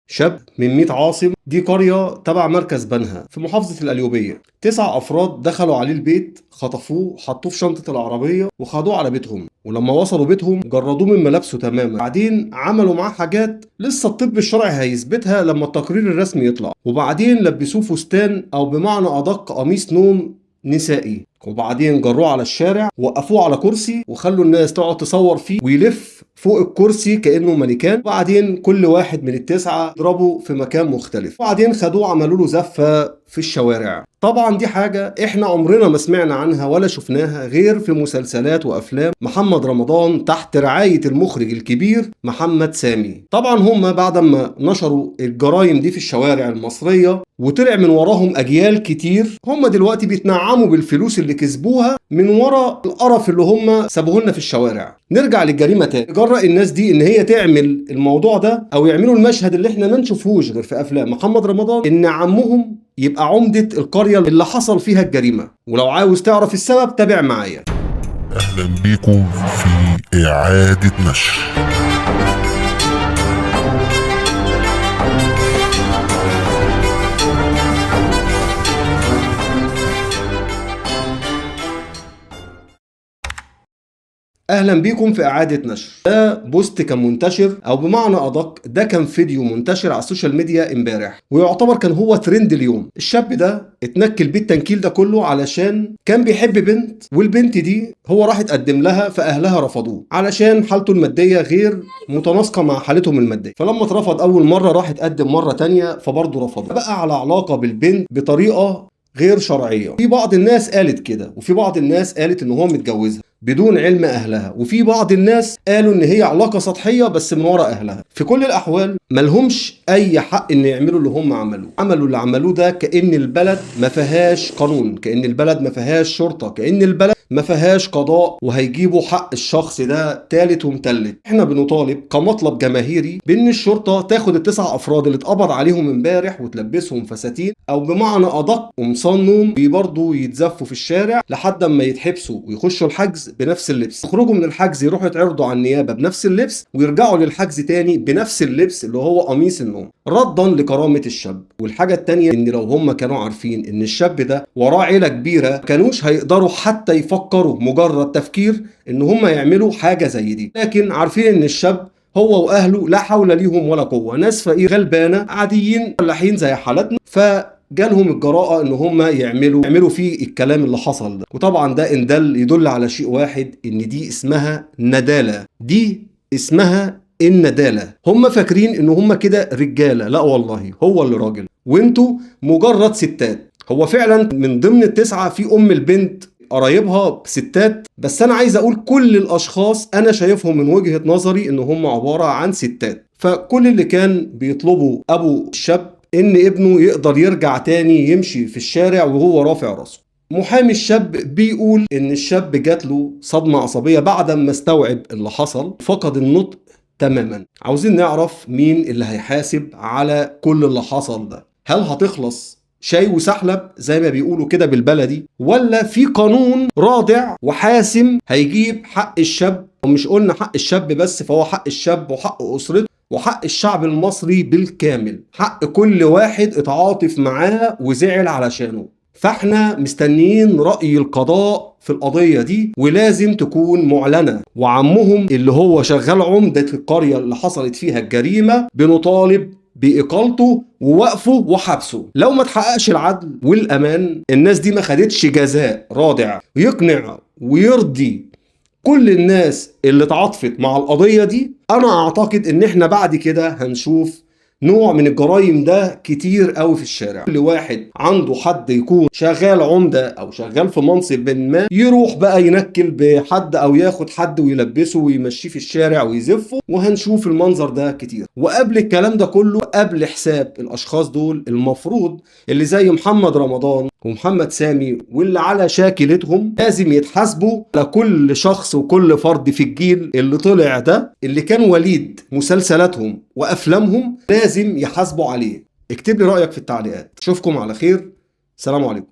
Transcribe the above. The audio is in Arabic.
شاب من 100 عاصم. دي قرية تبع مركز بنها في محافظة القليوبية. 9 أفراد دخلوا عليه البيت، خطفوه، حطوه في شنطة العربية وخدوه على بيتهم. ولما وصلوا بيتهم جردوه من ملابسه تماما. بعدين عملوا معاه حاجات لسه الطب الشرعي هيثبتها لما التقرير الرسمي يطلع. وبعدين لبسوه فستان أو بمعنى أدق قميص نوم نسائي. وبعدين جروه على الشارع، وقفوه على كرسي وخلوا الناس تقعد تصور فيه ويلف فوق الكرسي كأنه مانيكان. وبعدين كل واحد من التسعة ضربوا في مكان مختلف. وبعدين خدوه عملوا له زفة في الشوارع. طبعا دي حاجة احنا عمرنا ما سمعنا عنها ولا شفناها غير في مسلسلات وافلام محمد رمضان تحت رعاية المخرج الكبير محمد سامي. طبعا هم بعد ما نشروا الجرائم دي في الشوارع المصرية وطلع من وراهم اجيال كتير، هم دلوقتي بيتنعموا بالفلوس اللي كسبوها من ورا القرف اللي هم سابوه لنا في الشوارع. نرجع للجريمة تاني. جرأ الناس دي ان هي تعمل الموضوع ده او يعملوا المشهد اللي احنا ما نشوفوش غير في افلام محمد رمضان، ان عمهم يبقى عمدة القرية اللي حصل فيها الجريمة. ولو عاوز تعرف السبب تابع معايا. أهلا بيكم في إعادة نشر. اهلا بيكم في اعادة نشر. ده بوست كان منتشر او بمعنى ادق ده كان فيديو منتشر على السوشيال ميديا امبارح، ويعتبر كان هو ترند اليوم. الشاب ده اتنكل بيه التنكيل ده كله علشان كان بيحب بنت، والبنت دي هو راح اتقدم لها فاهلها رفضوه علشان حالته المادية غير متناسقة مع حالتهم المادية. فلما اترفض اول مرة راح اتقدم مرة تانية فبرضه رفض. بقى على علاقة بالبنت بطريقة غير شرعية. في بعض الناس قالت كده، وفي بعض الناس قالت ان هو متجوزها بدون علم اهلها، وفي بعض الناس قالوا ان هي علاقة سطحية بس من ورا اهلها. في كل الاحوال ملهمش اي حق ان يعملوا اللي هم عملوا اللي عملوه ده كأن البلد ما فيهاش قانون، كأن البلد ما فيهاش شرطة، كأن البلد ما فيهاش قضاء وهيجيبوا حق الشخص ده تالت ومتلت. احنا بنطالب كمطلب جماهيري بان الشرطة تاخد التسع افراد اللي اتقبض عليهم امبارح وتلبسهم فساتين او بمعنى ادق قمصان نوم برضه يتزفوا في الشارع لحد ما يتحبسوا ويخشوا الحجز بنفس اللبس، يخرجوا من الحجز يروحوا يتعرضوا على النيابة بنفس اللبس ويرجعوا للحجز تاني بنفس اللبس اللي هو قميص النوم، ردا لكرامة الشاب. والحاجة التانية ان لو هم كانوا عارفين ان الشاب ده وراه عيلة كبيرة كانوش هيقدروا حتى يفكروا مجرد تفكير ان هم يعملوا حاجة زي دي. لكن عارفين ان الشاب هو واهله لا حول ليهم ولا قوة، ناس فقير غلبانة عاديين فلاحين زي حالتنا، جالهم الجراءة ان هم يعملوا فيه الكلام اللي حصل ده. وطبعا ده ان يدل على شيء واحد، ان دي اسمها ندالة، دي اسمها الندالة. هم فاكرين ان هم كده رجالة، لا والله هو اللي راجل وانتوا مجرد ستات. هو فعلا من ضمن التسعة في ام البنت قرايبها ستات، بس انا عايز اقول كل الاشخاص انا شايفهم من وجهة نظري ان هم عبارة عن ستات. فكل اللي كان بيطلبوا ابو الشاب ان ابنه يقدر يرجع تاني يمشي في الشارع وهو رافع راسه. محامي الشاب بيقول ان الشاب جات له صدمة عصبية بعد ما استوعب اللي حصل، فقد النطق تماما. عاوزين نعرف مين اللي هيحاسب على كل اللي حصل ده. هل هتخلص شاي وسحلب زي ما بيقولوا كده بالبلدي، ولا في قانون رادع وحاسم هيجيب حق الشاب؟ ومش قلنا حق الشاب بس، فهو حق الشاب وحق أسرته وحق الشعب المصري بالكامل، حق كل واحد اتعاطف معاه وزعل علشانه. فاحنا مستنيين رأي القضاء في القضية دي، ولازم تكون معلنة. وعمهم اللي هو شغال عمدة القرية اللي حصلت فيها الجريمة بنطالب بإقالته ووقفه وحبسه. لو ما تحققش العدل والأمان، الناس دي ما خدتش جزاء رادع يقنع ويرضي كل الناس اللي تعاطفت مع القضية دي، انا اعتقد ان احنا بعد كده هنشوف نوع من الجرائم ده كتير قوي في الشارع. كل واحد عنده حد يكون شغال عمدة او شغال في منصب ما يروح بقى ينكل بحد او ياخد حد ويلبسه ويمشيه في الشارع ويزفه، وهنشوف المنظر ده كتير. وقبل الكلام ده كله، قبل حساب الاشخاص دول، المفروض اللي زي محمد رمضان ومحمد سامي واللي على شاكلتهم لازم يتحاسبوا على كل شخص وكل فرد في الجيل اللي طلع ده، اللي كان وليد مسلسلاتهم وافلامهم، لازم يحاسبوا عليه. اكتب لي رأيك في التعليقات. اشوفكم على خير، سلام عليكم.